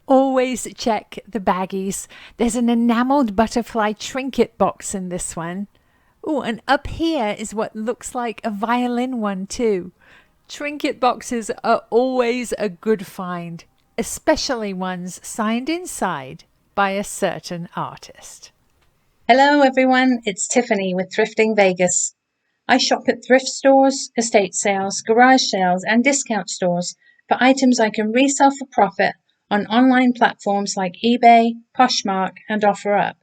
Always check the baggies. There's an enameled butterfly trinket box in this one. Oh, and up here is what looks like a violin one too. Trinket boxes are always a good find, especially ones signed inside by a certain artist. Hello everyone, it's Tiffany with Thrifting Vegas. I shop at thrift stores, estate sales, garage sales, and discount stores for items I can resell for profit on online platforms like eBay, Poshmark, and OfferUp.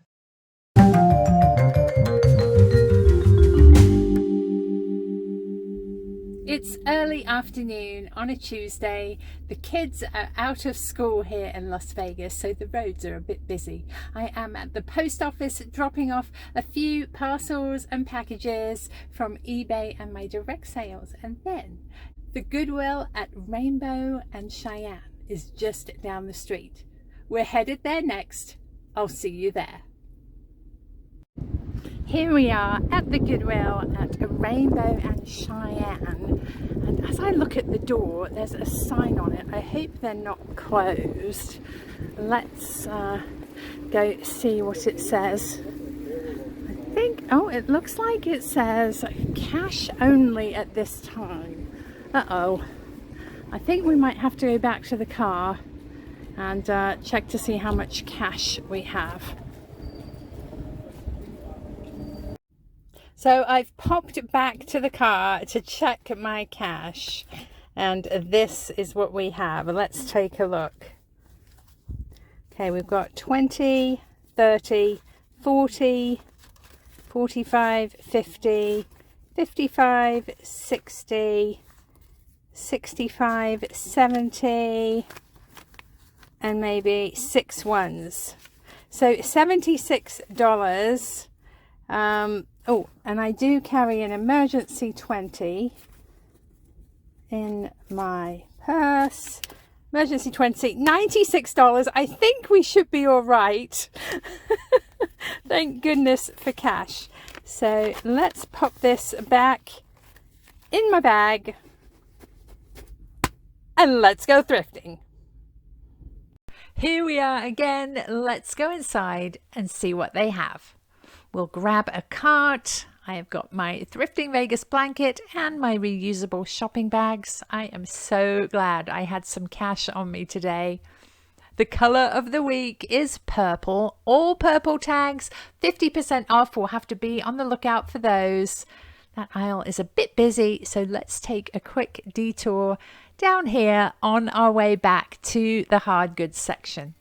It's early afternoon on a Tuesday. The kids are out of school here in Las Vegas, so the roads are a bit busy. I am at the post office dropping off a few parcels and packages from eBay and my direct sales, and then the Goodwill at Rainbow and Cheyenne is just down the street. We're headed there next. I'll see you there. Here we are at the Goodwill at Rainbow and Cheyenne, and as I look at the door there's a sign on it. I hope they're not closed. Let's go see what it says. I think, oh, it looks like it says cash only at this time. Uh-oh. I think we might have to go back to the car and check to see how much cash we have. So I've popped back to the car to check my cash, and this is what we have. Let's take a look. Okay, we've got 20, 30, 40, 45, 50, 55, 60, 65, 70, and maybe 6 ones. So $76. Oh, and I do carry an emergency 20 in my purse. Emergency 20, $96. I think we should be all right. Thank goodness for cash. So let's pop this back in my bag and let's go thrifting. Here we are again. Let's go inside and see what they have. We'll grab a cart. I have got my Thrifting Vegas blanket and my reusable shopping bags. I am so glad I had some cash on me today. The color of the week is purple. All purple tags, 50% off. We'll have to be on the lookout for those. That aisle is a bit busy, so let's take a quick detour down here on our way back to the hard goods section.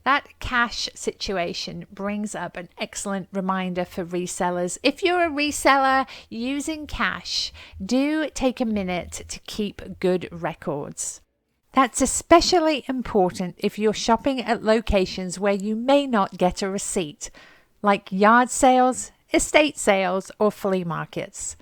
That cash situation brings up an excellent reminder for resellers. If you're a reseller using cash, do take a minute to keep good records. That's especially important if you're shopping at locations where you may not get a receipt, like yard sales, estate sales, or flea markets.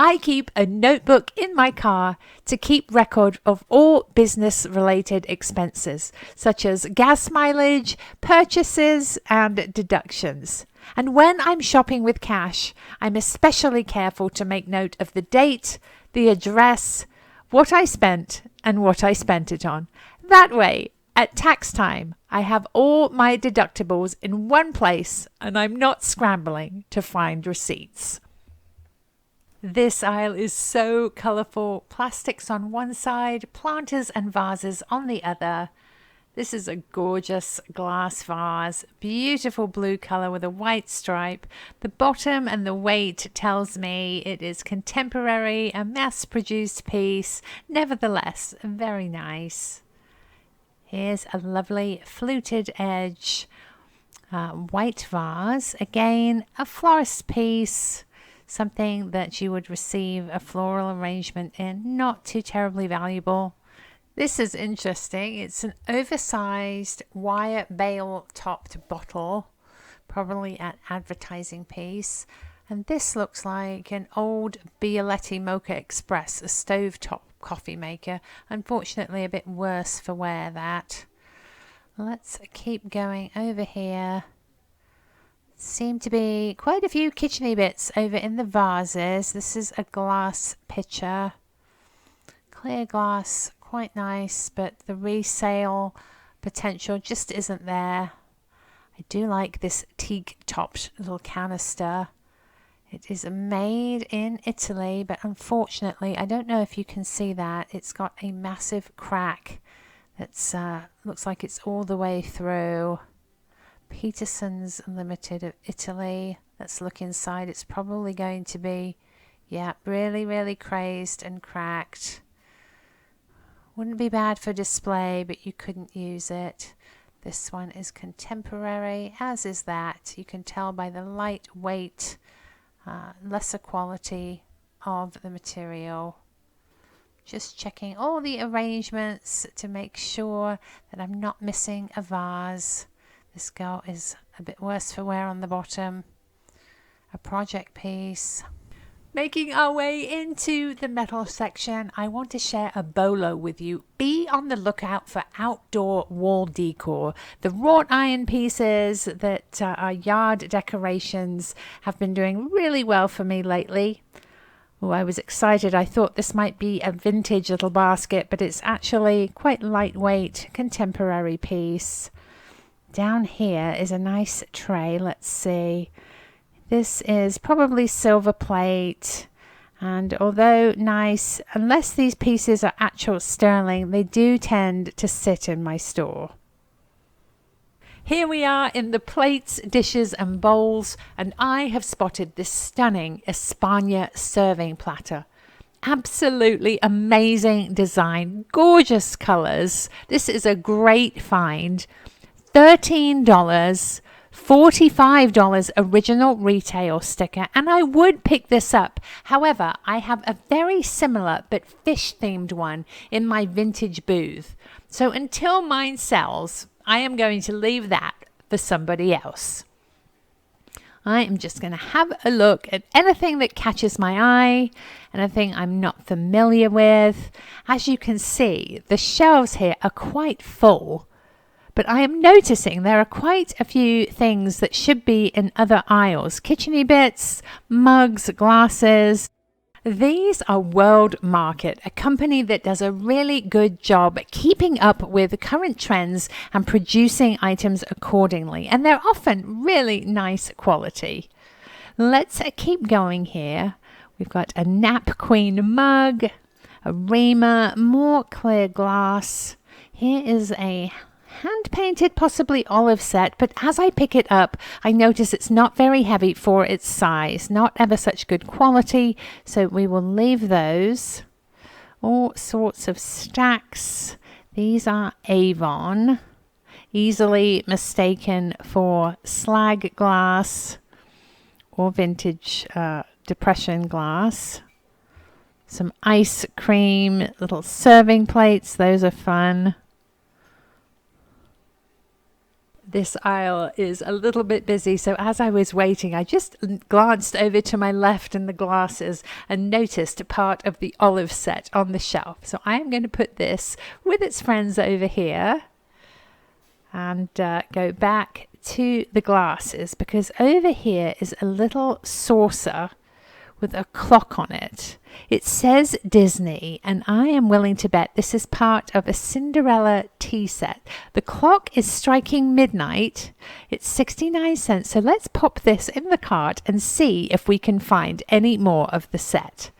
I keep a notebook in my car to keep record of all business-related expenses, such as gas mileage, purchases, and deductions. And when I'm shopping with cash, I'm especially careful to make note of the date, the address, what I spent, and what I spent it on. That way, at tax time, I have all my deductibles in one place, and I'm not scrambling to find receipts. This aisle is so colorful. Plastics on one side, planters and vases on the other. This is a gorgeous glass vase, beautiful blue color with a white stripe. The bottom and the weight tells me it is contemporary, a mass-produced piece. Nevertheless, very nice. Here's a lovely fluted edge white vase. Again, a florist piece. Something that you would receive a floral arrangement in, not too terribly valuable. This is interesting. It's an oversized wire bale topped bottle, probably an advertising piece. And this looks like an old Bialetti Mocha Express, a stovetop coffee maker. Unfortunately, a bit worse for wear that. Let's keep going over here. Seem to be quite a few kitcheny bits over in the vases. This is a glass pitcher. Clear glass, quite nice, but the Resale potential just isn't there. I do like this teak-topped little canister. It is made in Italy, but unfortunately, I don't know if you can see that. It's got a massive crack that's looks like it's all the way through. Peterson's Limited of Italy. Let's look inside. It's probably going to be, yeah, really, really crazed and cracked. Wouldn't be bad for display, but you couldn't use it. This one is contemporary, as is that. You can tell by the lightweight, lesser quality of the material. Just checking all the arrangements to make sure that I'm not missing a vase. This girl is a bit worse for wear on the bottom. A project piece. Making our way into the metal section, I want to share a bolo with you. Be on the lookout for outdoor wall decor. The wrought iron pieces that are yard decorations have been doing really well for me lately. Oh, I was excited. I thought this might be a vintage little basket, but it's actually quite lightweight, contemporary piece. Down here is a nice tray. Let's see. This is probably silver plate, and although nice, unless these pieces are actual sterling, they do tend to sit in my store. Here we are in the plates, dishes and bowls, and I have spotted this stunning España serving platter. Absolutely amazing design, gorgeous colors. This is a great find. $13. $45 original retail sticker, and I would pick this up. However, I have a very similar but fish themed one in my vintage booth. So until mine sells, I am going to leave that for somebody else. I am just going to have a look at anything that catches my eye, anything I'm not familiar with. As you can see, the shelves here are quite full. But I am noticing there are quite a few things that should be in other aisles. Kitcheny bits, mugs, glasses. These are World Market, a company that does a really good job keeping up with current trends and producing items accordingly. And they're often really nice quality. Let's keep going here. We've got a Nap Queen mug, a Rima, more clear glass. Here is a hand-painted, possibly olive set, but as I pick it up, I notice it's not very heavy for its size, not ever such good quality, so we will leave those. All sorts of stacks. These are Avon, easily mistaken for slag glass or vintage depression glass. Some ice cream, little serving plates, those are fun. This aisle is a little bit busy, so as I was waiting, I just glanced over to my left in the glasses and noticed part of the olive set on the shelf. So I am going to put this with its friends over here and go back to the glasses, because over here is a little saucer with a clock on it. It says Disney, and I am willing to bet this is part of a Cinderella tea set. The clock is striking midnight. It's 69 cents, so let's pop this in the cart and see if we can find any more of the set.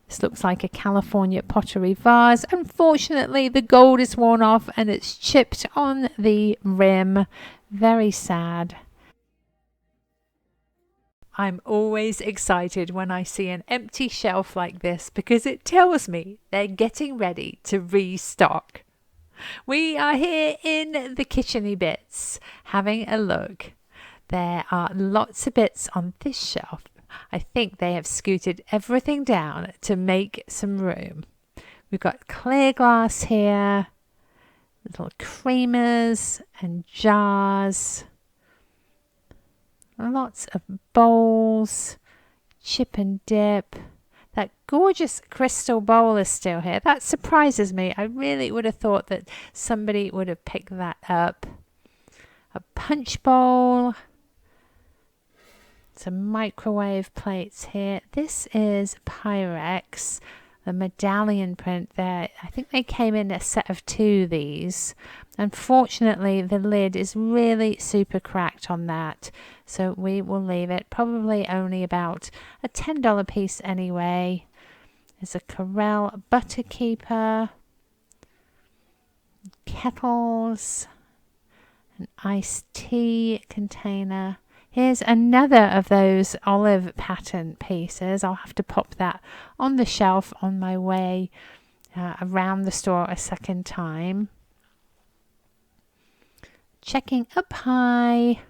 This looks like a California pottery vase. Unfortunately, the gold is worn off and it's chipped on the rim. Very sad. I'm always excited when I see an empty shelf like this because it tells me they're getting ready to restock. We are here in the kitcheny bits having a look. There are lots of bits on this shelf. I think they have scooted everything down to make some room. We've got clear glass here, little creamers and jars. Lots of bowls, chip and dip. That gorgeous crystal bowl is still here. That surprises me. I really would have thought that somebody would have picked that up. A punch bowl. Some microwave plates here. This is Pyrex. the medallion print there. I think they came in a set of 2, these. Unfortunately, the lid is really super cracked on that, so we will leave it. Probably only about a $10 piece anyway. There's a Corelle butter keeper, kettles, an iced tea container. Here's another of those olive pattern pieces. I'll have to pop that on the shelf on my way around the store a second time. Checking up high.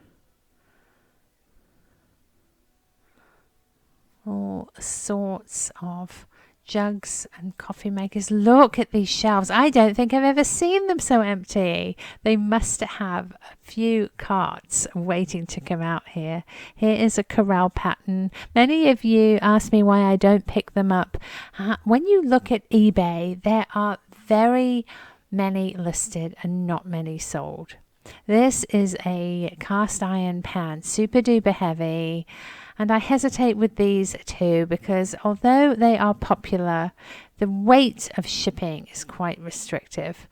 All sorts of jugs and coffee makers. Look at these shelves. I don't think I've ever seen them so empty. They must have a few carts waiting to come out here. Here is a Corelle pattern. Many of you ask me why I don't pick them up. When you look at eBay, there are very many listed and not many sold. This is a cast iron pan, super duper heavy. And I hesitate with these too because although they are popular, the weight of shipping is quite restrictive.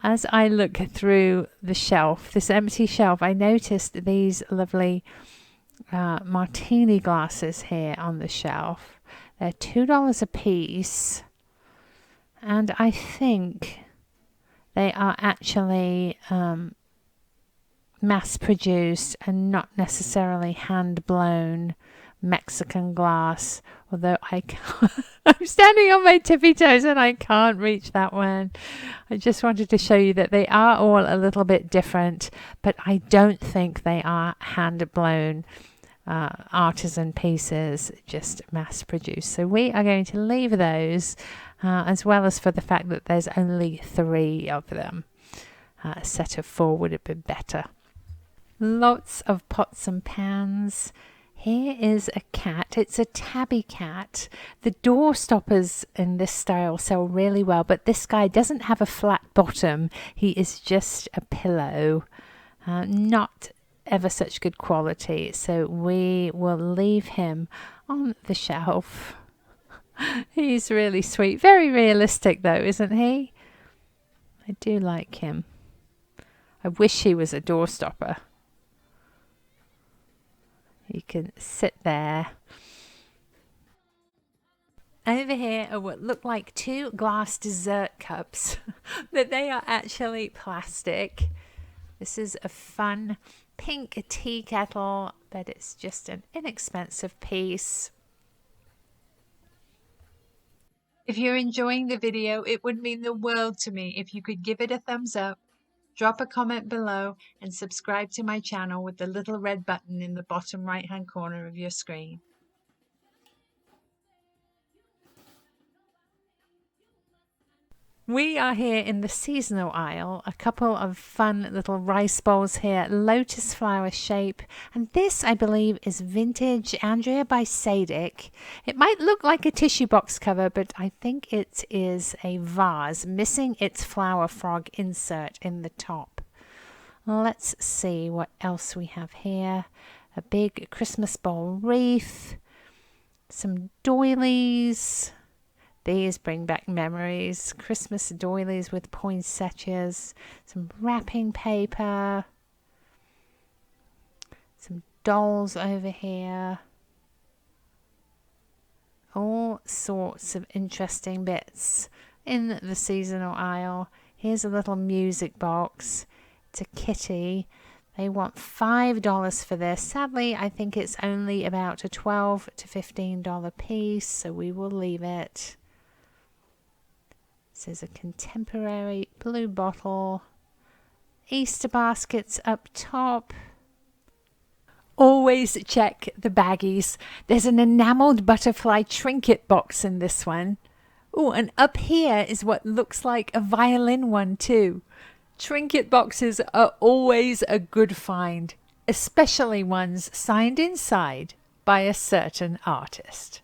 As I look through the shelf, this empty shelf, I noticed these lovely martini glasses here on the shelf. They're $2 a piece. And I think they are actually mass-produced and not necessarily hand-blown Mexican glass, although I'm standing on my tippy toes and I can't reach that one. I just wanted to show you that they are all a little bit different, but I don't think they are hand-blown artisan pieces, just mass-produced. So we are going to leave those, as well as for the fact that there's only 3 of them. A set of 4 would have been better. Lots of pots and pans. Here is a cat. It's a tabby cat. The door stoppers in this style sell really well, but this guy doesn't have a flat bottom. He is just a pillow. Not ever such good quality, so we will leave him on the shelf. He's really sweet. Very realistic though, isn't he? I do like him. I wish he was a door stopper. You can sit there. Over here are what look like 2 glass dessert cups, but they are actually plastic. This is a fun pink tea kettle, but it's just an inexpensive piece. If you're enjoying the video, it would mean the world to me if you could give it a thumbs up, drop a comment below, and subscribe to my channel with the little red button in the bottom right-hand corner of your screen. We are here in the seasonal aisle, a couple of fun little rice bowls here, lotus flower shape, and this I believe is vintage Andrea by Sadik. It might look like a tissue box cover, but I think it is a vase missing its flower frog insert in the top. Let's see what else we have here. A big Christmas bowl wreath, some doilies. These bring back memories. Christmas doilies with poinsettias, some wrapping paper, some dolls over here. All sorts of interesting bits in the seasonal aisle. Here's a little music box. It's a kitty. They want $5 for this. Sadly, I think it's only about a $12 to $15 piece, so we will leave it. This is a contemporary blue bottle. Easter baskets up top. Always check the baggies. There's an enameled butterfly trinket box in this one. Oh, and up here is what looks like a violin one too. Trinket boxes are always a good find, especially ones signed inside by a certain artist.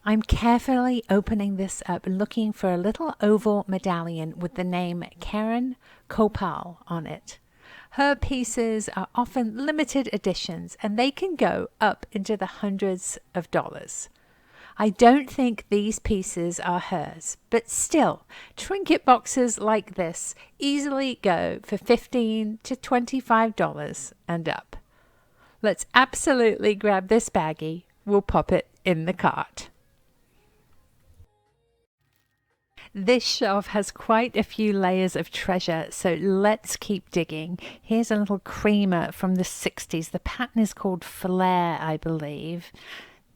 I'm carefully opening this up, looking for a little oval medallion with the name Karen Kopal on it. Her pieces are often limited editions and they can go up into the hundreds of dollars. I don't think these pieces are hers, but still, trinket boxes like this easily go for $15 to $25 and up. Let's absolutely grab this baggie. We'll pop it in the cart. This shelf has quite a few layers of treasure, so let's keep digging. Here's a little creamer from the 60s. The pattern is called Flare, I believe.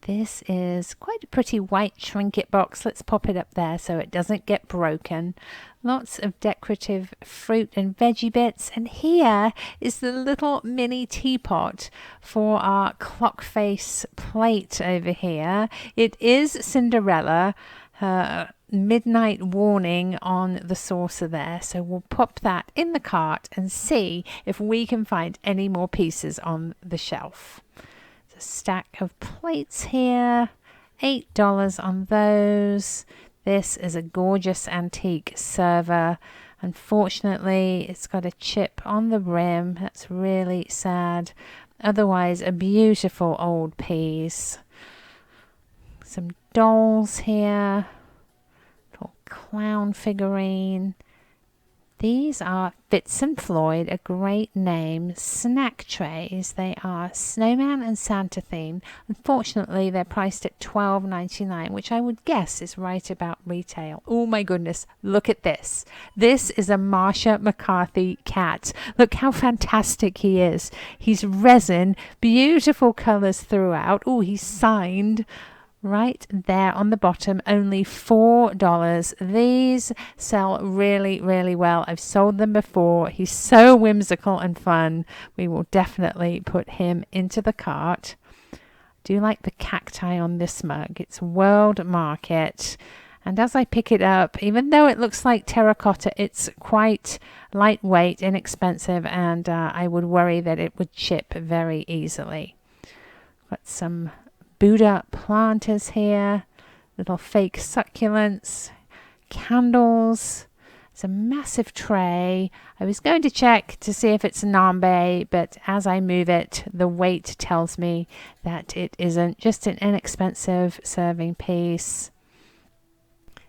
This is quite a pretty white trinket box. Let's pop it up there so it doesn't get broken. Lots of decorative fruit and veggie bits. And here is the little mini teapot for our clock face plate over here. It is Cinderella. Her midnight warning on the saucer there, so we'll pop that in the cart and see if we can find any more pieces on the shelf. There's a stack of plates here, $8 on those. This is a gorgeous antique server. Unfortunately, it's got a chip on the rim. That's really sad. Otherwise, a beautiful old piece. Some dolls here. Little clown figurine. These are Fitz and Floyd, a great name. Snack trays. They are snowman and Santa theme. Unfortunately, they're priced at $12.99, which I would guess is right about retail. Oh my goodness, look at this. This is a Marsha McCarthy cat. Look how fantastic he is. He's resin, beautiful colors throughout. Oh, he's signed right there on the bottom, only $4. These sell really, really well. I've sold them before. He's so whimsical and fun. We will definitely put him into the cart. I do like the cacti on this mug. It's World Market. And as I pick it up, even though it looks like terracotta, it's quite lightweight, inexpensive, and I would worry that it would chip very easily. Got some Buddha planters here, little fake succulents, candles. It's a massive tray. I was going to check to see if it's Nambe, but as I move it, the weight tells me that it isn't. Just an inexpensive serving piece.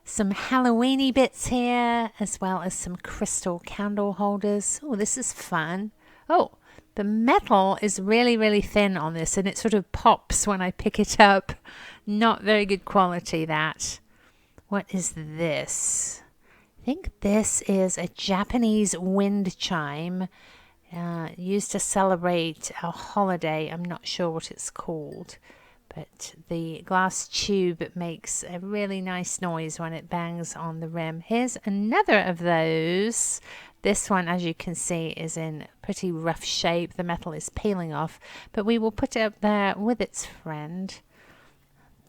Some Halloweeny bits here, as well as some crystal candle holders. Oh, this is fun. Oh, the metal is really, really thin on this, and it sort of pops when I pick it up. Not very good quality, that. What is this? I think this is a Japanese wind chime used to celebrate a holiday. I'm not sure what it's called, but the glass tube makes a really nice noise when it bangs on the rim. Here's another of those. This one, as you can see, is in pretty rough shape. The metal is peeling off, but we will put it up there with its friend.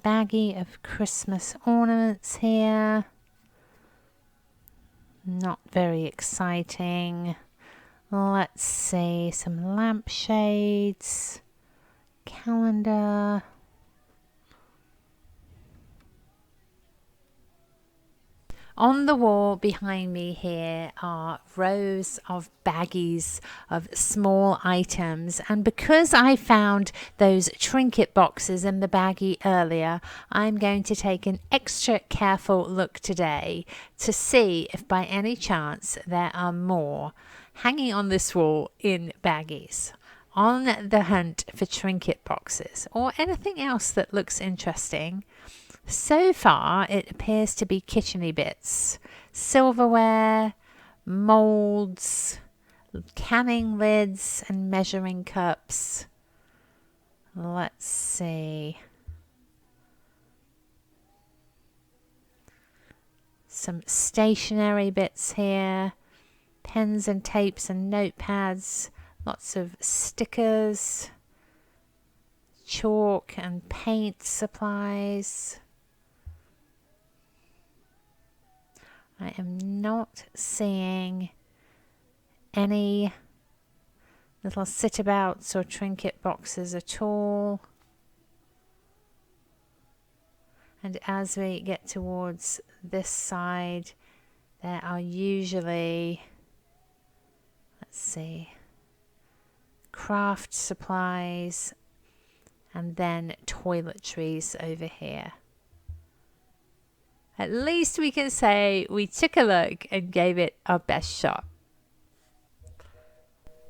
Baggie of Christmas ornaments here. Not very exciting. Let's see, some lampshades, calendar. On the wall behind me here are rows of baggies of small items, and because I found those trinket boxes in the baggie earlier, I'm going to take an extra careful look today to see if by any chance there are more hanging on this wall in baggies. On the hunt for trinket boxes or anything else that looks interesting. So far, it appears to be kitcheny bits, silverware, molds, canning lids, and measuring cups. Let's see. Some stationery bits here, pens and tapes and notepads, lots of stickers, chalk and paint supplies. I am not seeing any little sit-abouts or trinket boxes at all. And as we get towards this side, there are usually, let's see, craft supplies and then toiletries over here. At least we can say we took a look and gave it our best shot.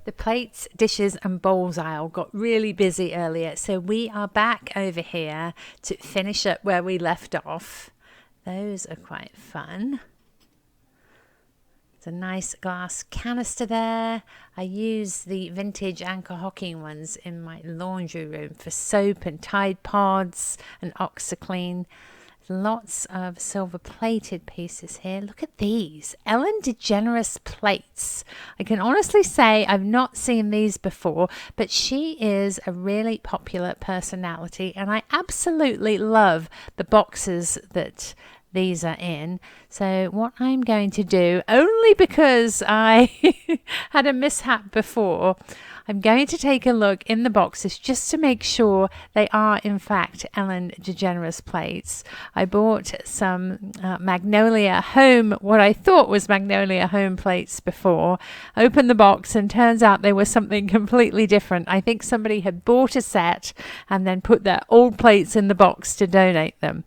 The plates, dishes and bowls aisle got really busy earlier, so we are back over here to finish up where we left off. Those are quite fun. It's a nice glass canister there. I use the vintage Anchor Hocking ones in my laundry room for soap and Tide Pods and OxiClean. Lots of silver plated pieces here. Look at these Ellen DeGeneres plates. I can honestly say I've not seen these before, but she is a really popular personality and I absolutely love the boxes that these are in. So what I'm going to do, only because I had a mishap before, I'm going to take a look in the boxes just to make sure they are in fact Ellen DeGeneres plates. I bought some Magnolia Home, what I thought was Magnolia Home plates before. Opened the box and turns out they were something completely different. I think somebody had bought a set and then put their old plates in the box to donate them.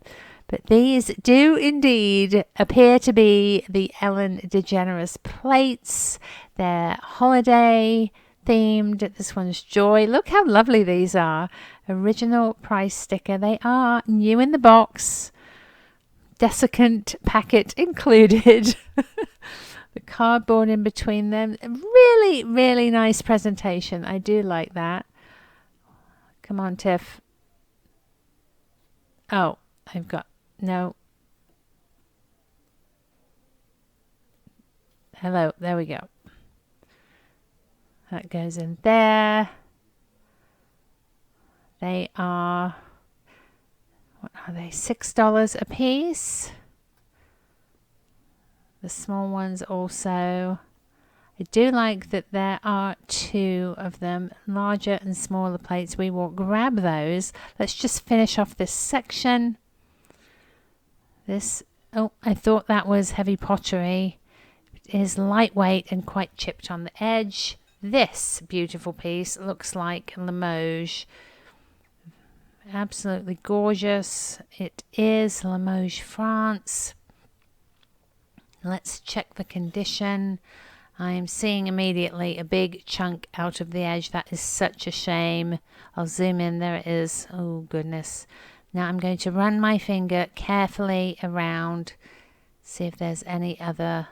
But these do indeed appear to be the Ellen DeGeneres plates. They're holiday themed. This one's Joy. Look how lovely these are. Original price sticker. They are new in the box. Desiccant packet included. The cardboard in between them. Really, really nice presentation. I do like that. Come on, Tiff. Oh, I've got... No. Hello. There we go. That goes in there. They are, what are they? $6 a piece. The small ones also. I do like that there are two of them, larger and smaller plates. We will grab those. Let's just finish off this section. This, oh, I thought that was heavy pottery. It is lightweight and quite chipped on the edge. This beautiful piece looks like Limoges. Absolutely gorgeous. It is Limoges, France. Let's check the condition. I am seeing immediately a big chunk out of the edge. That is such a shame. I'll zoom in. There it is. Oh, goodness. Now I'm going to run my finger carefully around, see if there's any other,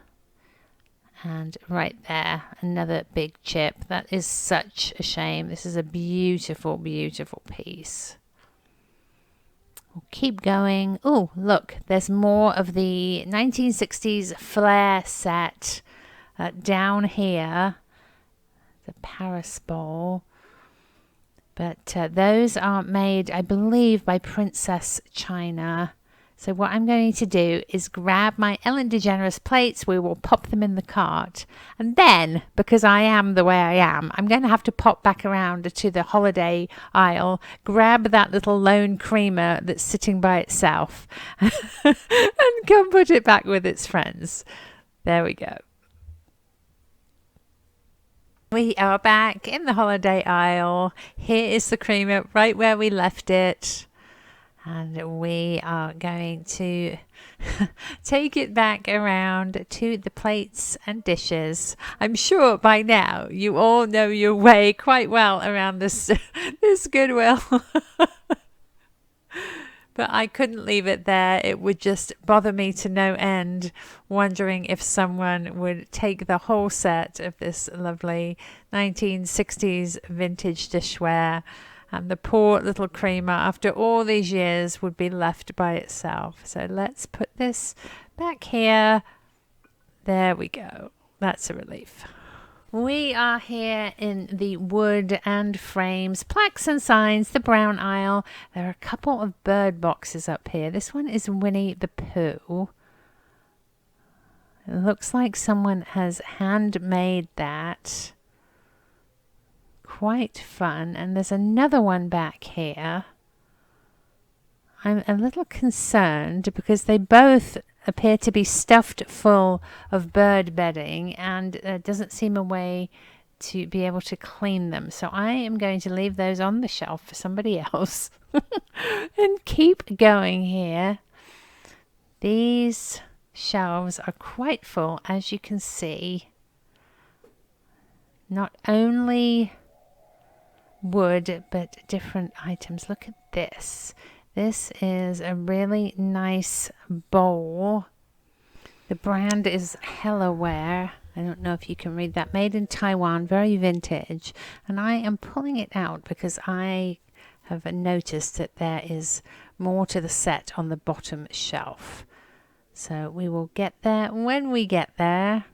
and right there, another big chip. That is such a shame. This is a beautiful, beautiful piece. We'll keep going. Oh, look, there's more of the 1960s Flair set down here. The Paris Bowl. But those are made, I believe, by Princess China. So what I'm going to do is grab my Ellen DeGeneres plates. We will pop them in the cart. And then, because I am the way I am, I'm going to have to pop back around to the holiday aisle, grab that little lone creamer that's sitting by itself, and come put it back with its friends. There we go. We are back in the holiday aisle. Here is the creamer right where we left it. And we are going to take it back around to the plates and dishes. I'm sure by now you all know your way quite well around this Goodwill. But I couldn't leave it there. It would just bother me to no end, wondering if someone would take the whole set of this lovely 1960s vintage dishware, and the poor little creamer, after all these years, would be left by itself. So let's put this back here. There we go. That's a relief. We are here in the wood and frames, plaques and signs, the brown aisle. There are a couple of bird boxes up here. This one is Winnie the Pooh. It looks like someone has handmade that. Quite fun. And there's another one back here. I'm a little concerned because they both appear to be stuffed full of bird bedding, and there doesn't seem a way to be able to clean them. So I am going to leave those on the shelf for somebody else and keep going here. These shelves are quite full, as you can see. Not only wood, but different items. Look at this. This is a really nice bowl. The brand is Hellaware. I don't know if you can read that. Made in Taiwan, very vintage. And I am pulling it out because I have noticed that there is more to the set on the bottom shelf. So we will get there when we get there.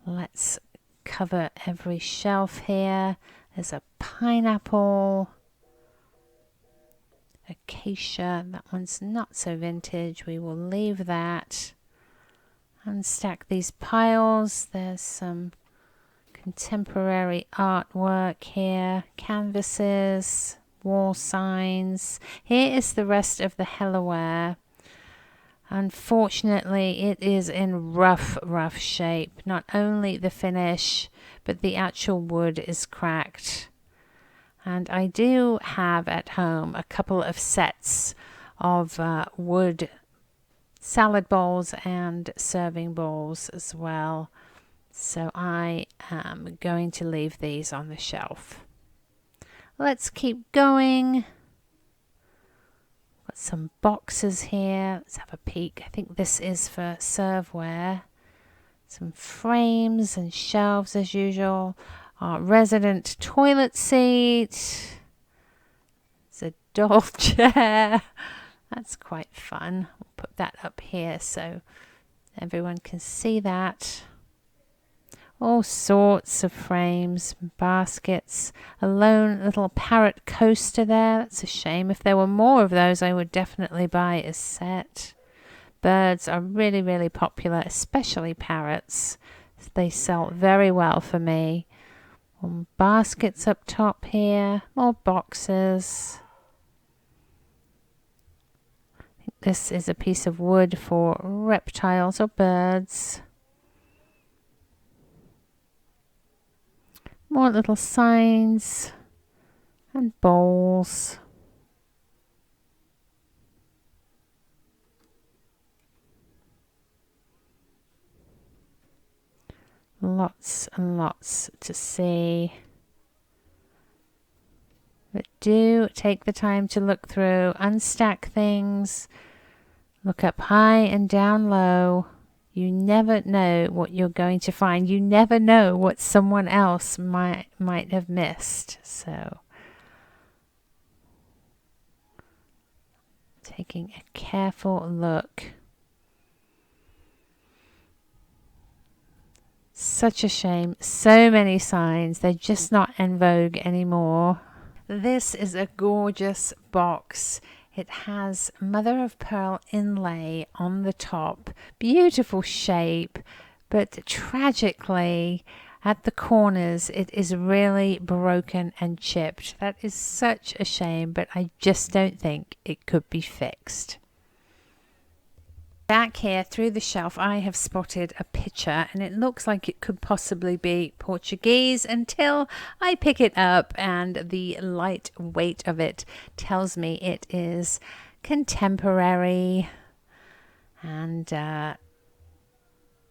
Let's cover every shelf here. There's a pineapple, acacia. That one's not so vintage. We will leave that. Unstack these piles. There's some contemporary artwork here, canvases, wall signs. Here is the rest of the Hellaware. Unfortunately, it is in rough shape. Not only the finish, but the actual wood is cracked. And I do have at home a couple of sets of wood salad bowls and serving bowls as well. So I am going to leave these on the shelf. Let's keep going. Got some boxes here. Let's have a peek. I think this is for serveware. Some frames and shelves as usual. Our resident toilet seat. It's a doll chair. That's quite fun. We'll put that up here so everyone can see that. All sorts of frames, baskets, a lone little parrot coaster there. That's a shame. If there were more of those, I would definitely buy a set. Birds are really popular, especially parrots. They sell very well for me. Baskets up top here, more boxes. I think this is a piece of wood for reptiles or birds. More little signs and bowls. Lots and lots to see. But do take the time to look through, unstack things, look up high and down low. You never know what you're going to find. You never know what someone else might have missed. So taking a careful look. Such a shame. So many signs. They're just not en vogue anymore. This is a gorgeous box. It has mother of pearl inlay on the top. Beautiful shape, but tragically at the corners it is really broken and chipped. That is such a shame, but I just don't think it could be fixed. Back here through the shelf I have spotted a picture and it looks like it could possibly be Portuguese until I pick it up and the light weight of it tells me it is contemporary and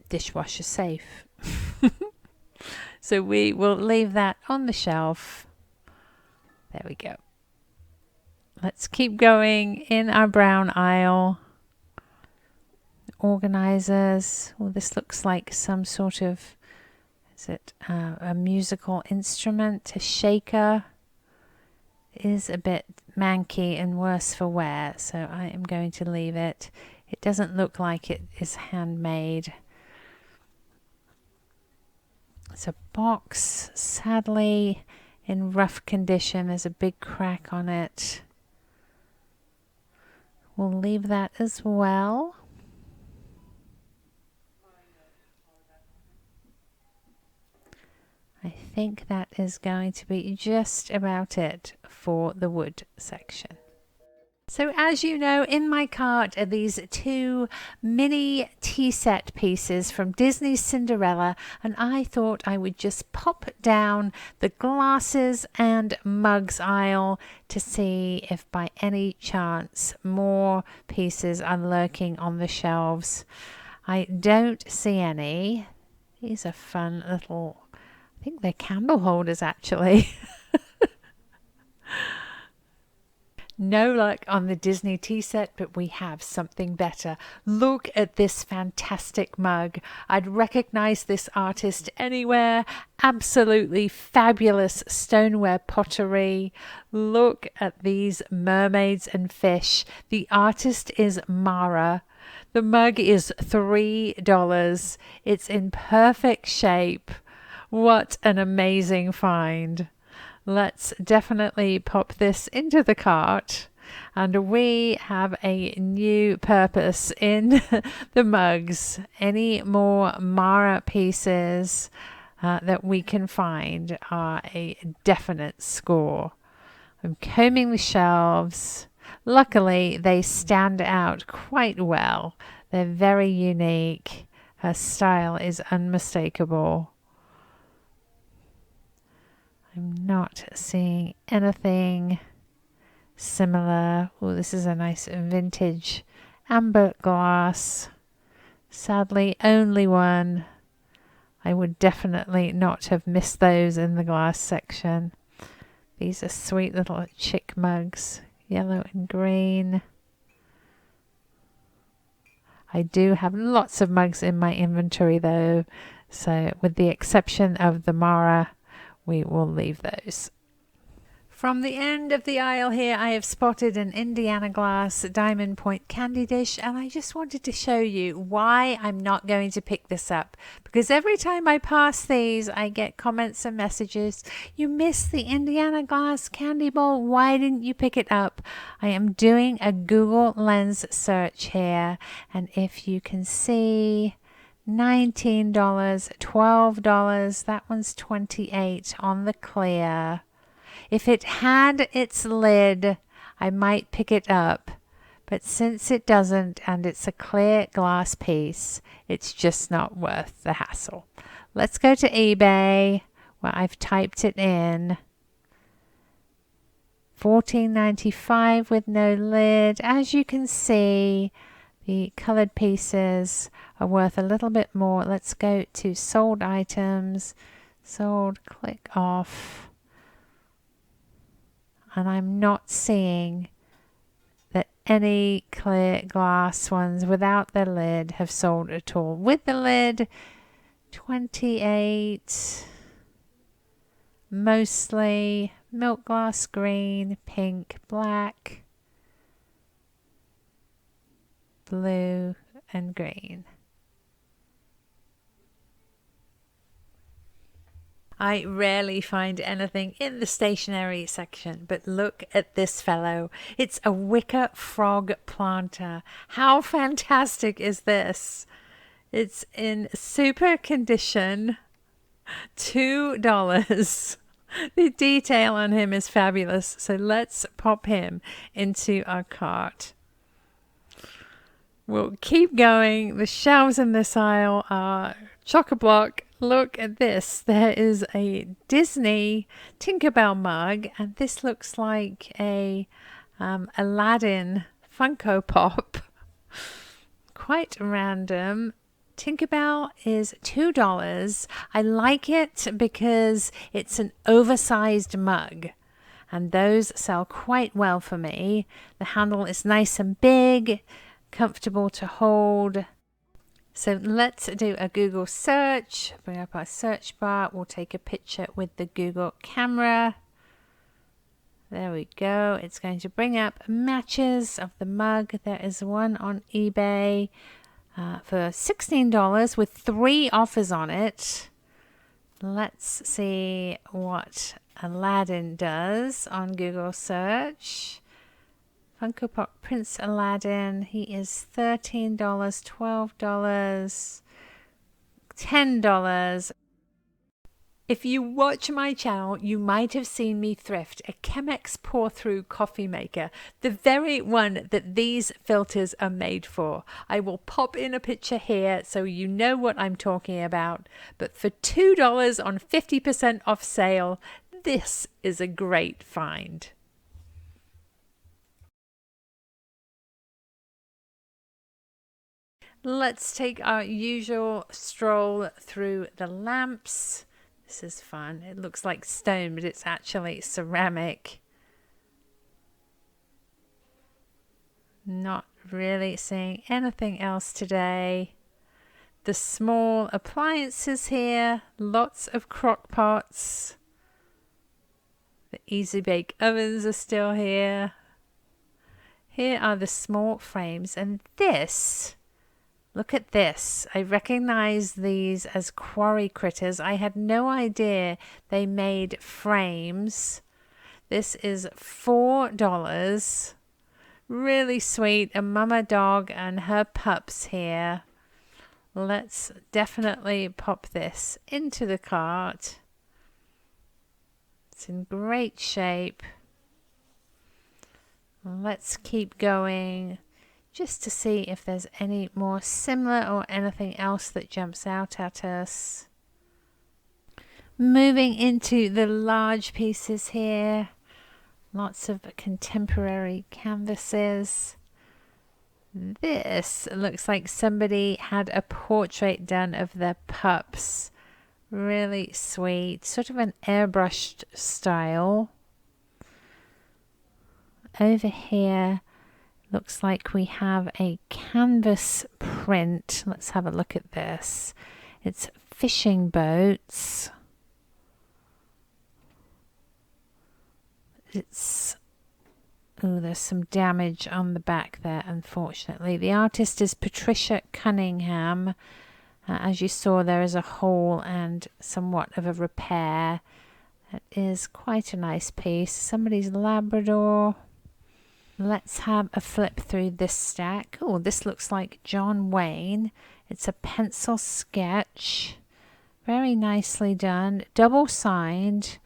dishwasher safe. So we will leave that on the shelf. There we go. Let's keep going in our brown aisle. Organizers. Well, this looks like some sort of, is it a musical instrument? A shaker. It is a bit manky and worse for wear, so I am going to leave it. It doesn't look like it is handmade. It's a box, sadly in rough condition. There's a big crack on it. We'll leave that as well. I think that is going to be just about it for the wood section. So as you know, in my cart are these two mini tea set pieces from Disney's Cinderella, and I thought I would just pop down the glasses and mugs aisle to see if by any chance more pieces are lurking on the shelves. I don't see any. These are fun little, I think they're candle holders actually. No luck on the Disney tea set, but we have something better. Look at this fantastic mug. I'd recognize this artist anywhere. Absolutely fabulous stoneware pottery. Look at these mermaids and fish. The artist is Mara. The mug is $3. It's in perfect shape. What an amazing find. Let's definitely pop this into the cart, and we have a new purpose in the mugs. Any more Mara pieces that we can find are a definite score. I'm combing the shelves. Luckily, they stand out quite well. They're very unique. Her style is unmistakable. I'm not seeing anything similar. Oh, this is a nice vintage amber glass. Sadly, only one. I would definitely not have missed those in the glass section. These are sweet little chick mugs, yellow and green. I do have lots of mugs in my inventory though, so with the exception of the Mara, we will leave those. From the end of the aisle here, I have spotted an Indiana Glass Diamond Point candy dish, and I just wanted to show you why I'm not going to pick this up. Because every time I pass these, I get comments and messages. You missed the Indiana Glass candy bowl. Why didn't you pick it up? I am doing a Google Lens search here, and if you can see, $19, $12, that one's $28 on the clear. If it had its lid, I might pick it up, but since it doesn't and it's a clear glass piece, it's just not worth the hassle. Let's go to eBay where I've typed it in. $14.95 with no lid. As you can see, the colored pieces are worth a little bit more. Let's go to sold items. Sold, click off. And I'm not seeing that any clear glass ones without the lid have sold at all. With the lid, 28. Mostly milk glass green, pink, black, blue, and green. I rarely find anything in the stationery section, but look at this fellow. It's a wicker frog planter. How fantastic is this? It's in super condition. $2. The detail on him is fabulous. So let's pop him into our cart. We'll keep going. The shelves in this aisle are chock-a-block. Look at this. There is a Disney Tinkerbell mug, and this looks like a Aladdin Funko Pop. Quite random. Tinkerbell is $2. I like it because it's an oversized mug, and those sell quite well for me. The handle is nice and big, comfortable to hold. So let's do a Google search. Bring up our search bar. We'll take a picture with the Google camera. There we go. It's going to bring up matches of the mug. There is one on eBay for $16 with 3 offers on it. Let's see what Aladdin does on Google search. Funko Pop Prince Aladdin. He is $13, $12, $10. If you watch my channel, you might have seen me thrift a Chemex pour-through coffee maker, the very one that these filters are made for. I will pop in a picture here so you know what I'm talking about. But for $2 on 50% off sale, this is a great find. Let's take our usual stroll through the lamps. This is fun. It looks like stone, but it's actually ceramic. Not really seeing anything else today. The small appliances here, lots of crock pots. The easy bake ovens are still here. Here are the small frames, and this, look at this. I recognize these as quarry critters. I had no idea they made frames. This is $4. Really sweet. A mama dog and her pups here. Let's definitely pop this into the cart. It's in great shape. Let's keep going just to see if there's any more similar or anything else that jumps out at us. Moving into the large pieces here. Lots of contemporary canvases. This looks like somebody had a portrait done of their pups. Really sweet, sort of an airbrushed style. Over here looks like we have a canvas print. Let's have a look at this. It's fishing boats. Oh, there's some damage on the back there, unfortunately. The artist is Patricia Cunningham. As you saw, there is a hole and somewhat of a repair. That is quite a nice piece. Somebody's Labrador. Let's have a flip through this stack. Oh, this looks like John Wayne. It's a pencil sketch. Very nicely done. Double signed.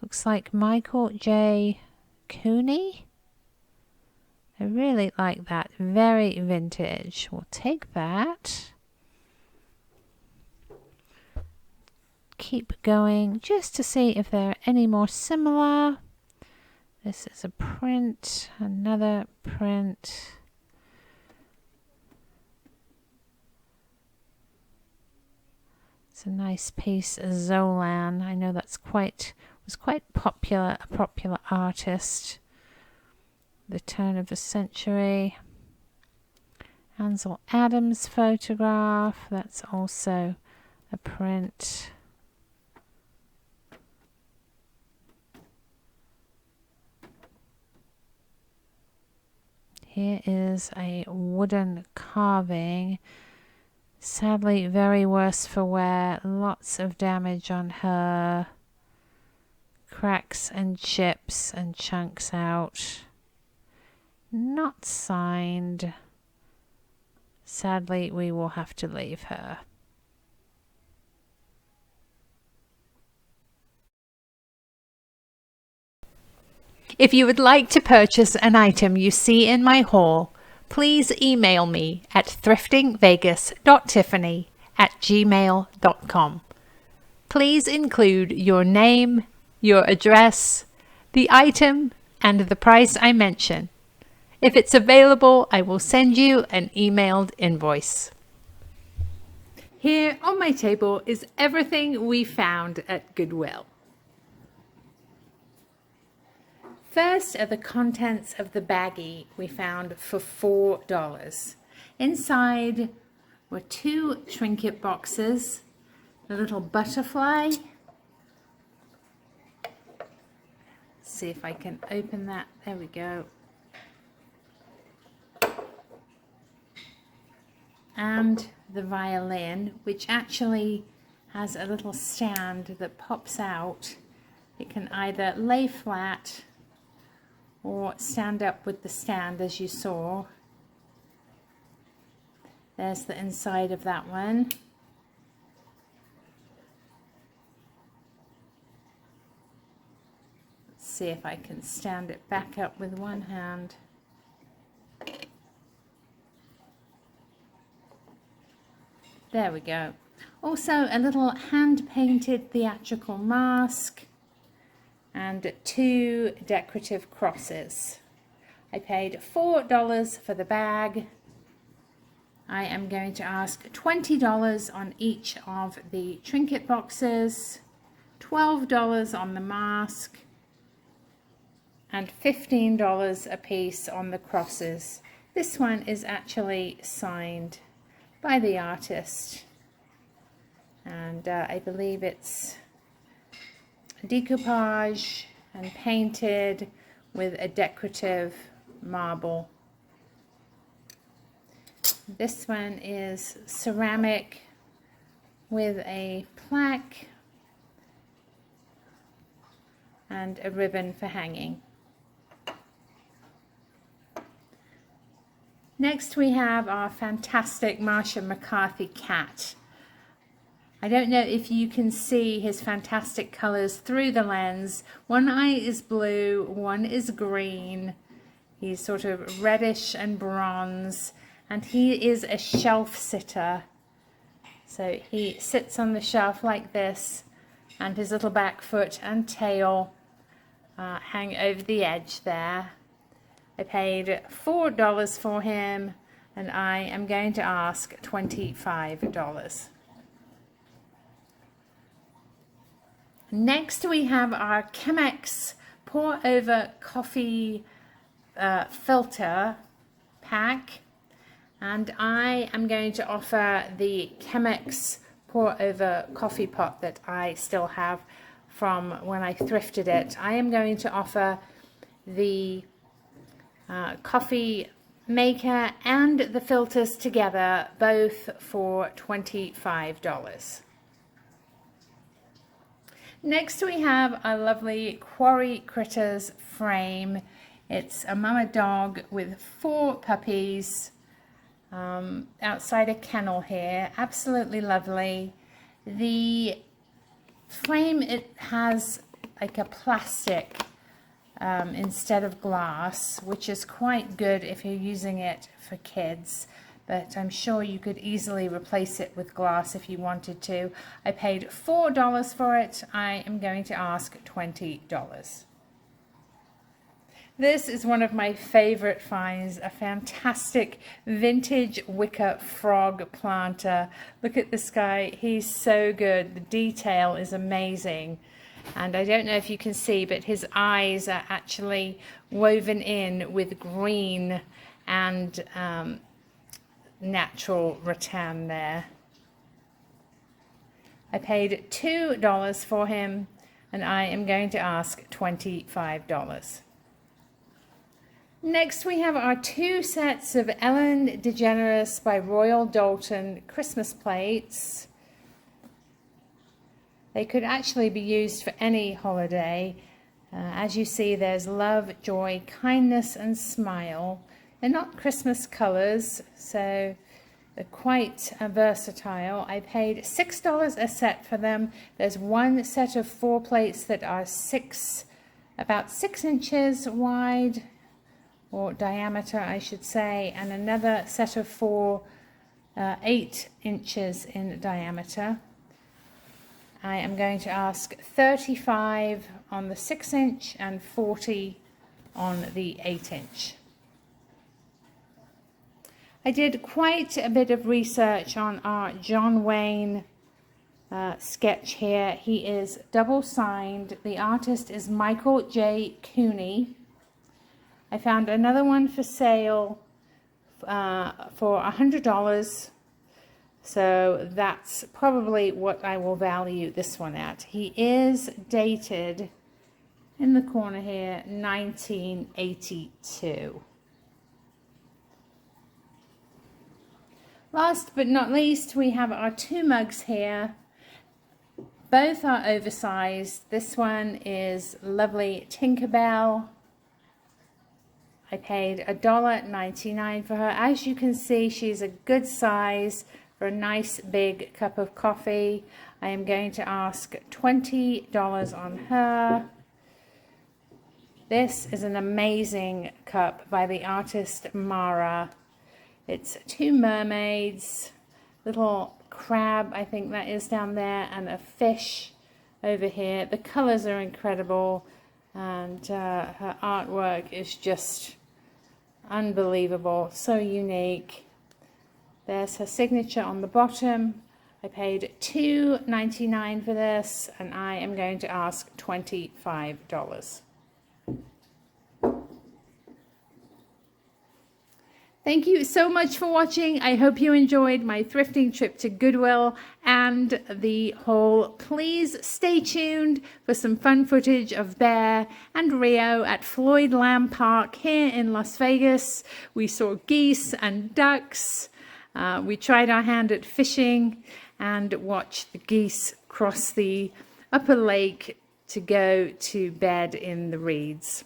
Looks like Michael J. Cooney. I really like that. Very vintage. We'll take that. Keep going just to see if there are any more similar. This is a print, another print. It's a nice piece, Zolan. I know that's was quite popular, a popular artist. The turn of the century. Ansel Adams photograph. That's also a print. Here is a wooden carving. Sadly, very worse for wear. Lots of damage on her. Cracks and chips and chunks out. Not signed. Sadly, we will have to leave her. If you would like to purchase an item you see in my haul, please email me at thriftingvegas.tiffany@gmail.com. Please include your name, your address, the item, and the price I mention. If it's available, I will send you an emailed invoice. Here on my table is everything we found at Goodwill. First are the contents of the baggie we found for $4. Inside were 2 trinket boxes, a little butterfly. Let's see if I can open that. There we go. And the violin, which actually has a little stand that pops out. It can either lay flat or stand up with the stand, as you saw. There's the inside of that one. see if I can stand it back up with one hand. There we go. Also a little hand-painted theatrical mask and 2 decorative crosses. I paid $4 for the bag. I am going to ask $20 on each of the trinket boxes, $12 on the mask, and $15 a piece on the crosses. This one is actually signed by the artist, and I believe it's decoupage and painted with a decorative marble. This one is ceramic with a plaque and a ribbon for hanging. Next we have our fantastic Marsha McCarthy cat. I don't know if you can see his fantastic colors through the lens. One eye is blue, one is green. He's sort of reddish and bronze, and he is a shelf sitter. So he sits on the shelf like this, and his little back foot and tail hang over the edge there. I paid $4 for him, and I am going to ask $25. Next we have our Chemex pour over coffee filter pack, and I am going to offer the Chemex pour over coffee pot that I still have from when I thrifted it. I am going to offer the coffee maker and the filters together, both for $25. Next we have a lovely Quarry Critters frame. It's a mama dog with 4 puppies outside a kennel here. Absolutely lovely. The frame, it has like a plastic instead of glass, which is quite good if you're using it for kids, but I'm sure you could easily replace it with glass if you wanted to. I paid $4 for it. I am going to ask $20. This is one of my favorite finds, a fantastic vintage wicker frog planter. Look at this guy, he's so good. The detail is amazing. And I don't know if you can see, but his eyes are actually woven in with green and natural rattan there. I paid $2 for him, and I am going to ask $25. Next we have our 2 sets of Ellen DeGeneres by Royal Doulton Christmas plates. They could actually be used for any holiday. As you see, there's love, joy, kindness, and smile. They're not Christmas colors, so they're quite versatile. I paid $6 a set for them. There's one set of 4 plates that are about 6 inches wide, or diameter, I should say, and another set of 4, 8 inches in diameter. I am going to ask $35 on the 6-inch and $40 on the 8-inch. I did quite a bit of research on our John Wayne sketch here. He is double signed. The artist is Michael J. Cooney. I found another one for sale for $100. So that's probably what I will value this one at. He is dated in the corner here, 1982. Last but not least, we have our 2 mugs here. Both are oversized. This one is lovely Tinkerbell. I paid $1.99 for her. As you can see, she's a good size for a nice big cup of coffee. I am going to ask $20 on her. This is an amazing cup by the artist Mara. It's two mermaids, little crab, I think that is down there, and a fish over here. The colors are incredible, and her artwork is just unbelievable, so unique. There's her signature on the bottom. I paid $2.99 for this, and I am going to ask $25. Thank you so much for watching. I hope you enjoyed my thrifting trip to Goodwill and the haul. Please stay tuned for some fun footage of Bear and Rio at Floyd Lamb Park here in Las Vegas. We saw geese and ducks. We tried our hand at fishing and watched the geese cross the upper lake to go to bed in the reeds.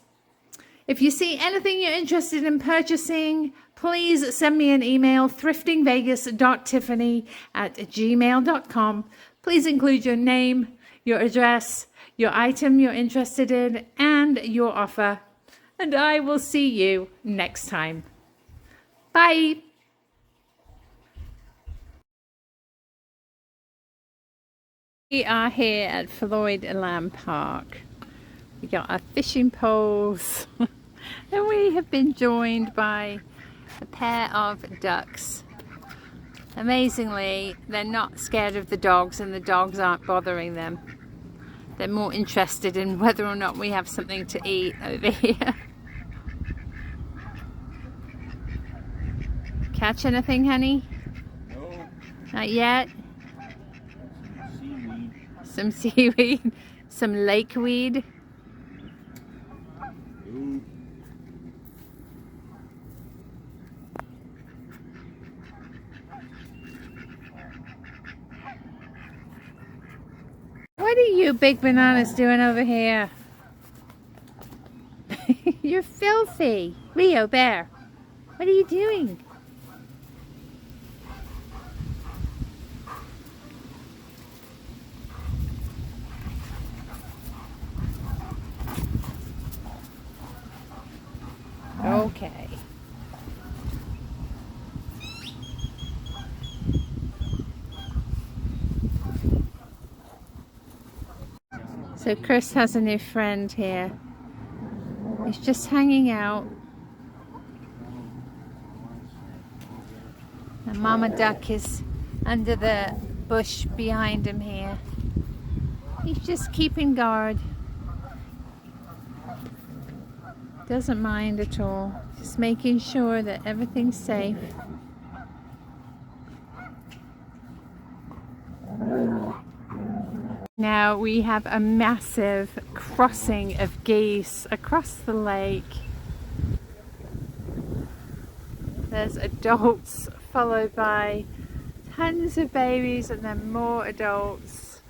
If you see anything you're interested in purchasing, please send me an email, thriftingvegas.tiffany@gmail.com. Please include your name, your address, your item you're interested in, and your offer. And I will see you next time. Bye. We are here at Floyd Lamb Park. We got our fishing poles and we have been joined by a pair of ducks. Amazingly, they're not scared of the dogs and the dogs aren't bothering them. They're more interested in whether or not we have something to eat over here. Catch anything, honey? No. Not yet? Seaweed. Some seaweed, some lakeweed. Ooh. What are you big bananas doing over here? You're filthy. Rio, Bear, what are you doing? Okay. So Chris has a new friend here. He's just hanging out. And Mama Duck is under the bush behind him here. He's just keeping guard. Doesn't mind at all. Just making sure that everything's safe. Now we have a massive crossing of geese across the lake. There's adults followed by tons of babies and then more adults.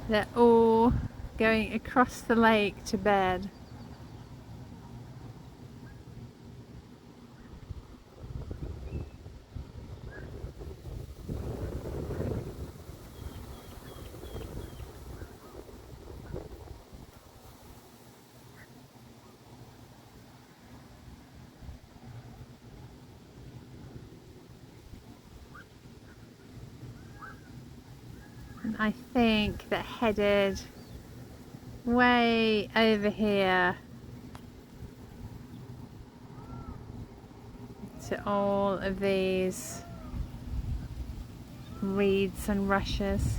They're all going across the lake to bed. I think they're headed way over here to all of these reeds and rushes.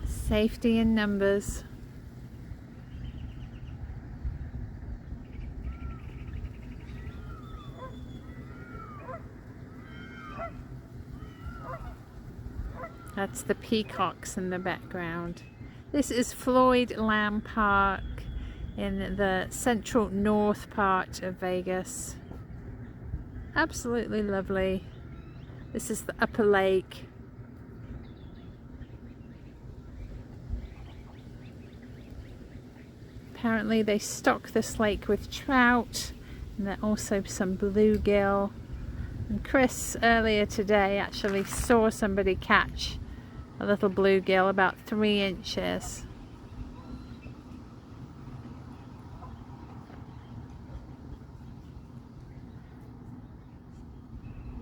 Safety in numbers. That's the peacocks in the background. This is Floyd Lamb Park in the central north part of Vegas. Absolutely lovely. This is the upper lake. Apparently they stock this lake with trout, and there are also some bluegill. And Chris earlier today actually saw somebody catch a little bluegill about 3 inches.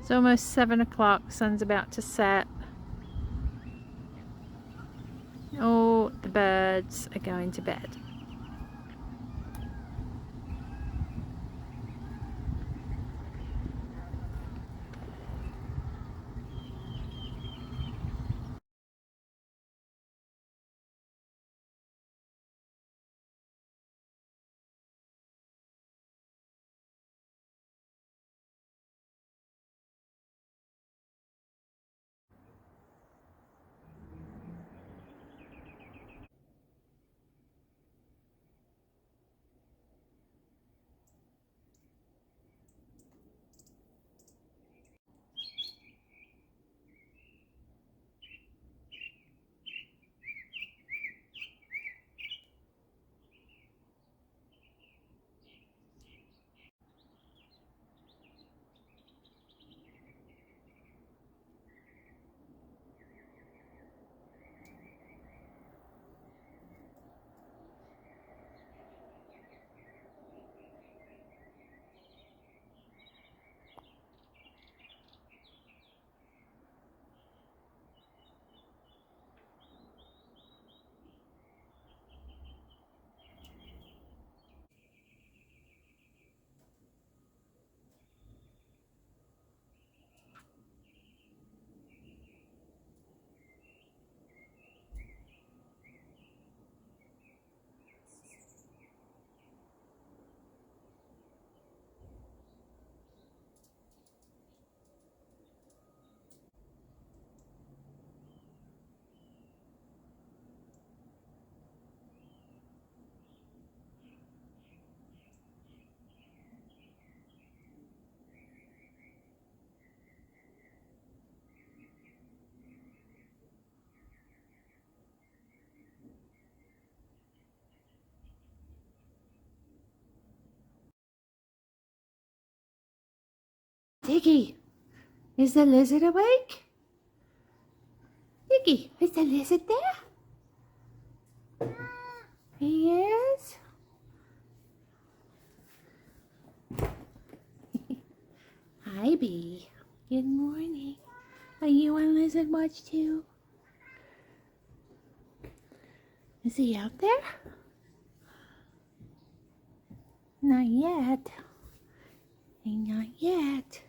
It's almost 7 o'clock, sun's about to set. Oh, the birds are going to bed. Diggy, is the lizard awake? Diggy, is the lizard there? He is? Hi, Bee. Good morning. Are you on lizard watch too? Is he out there? Not yet. Not yet.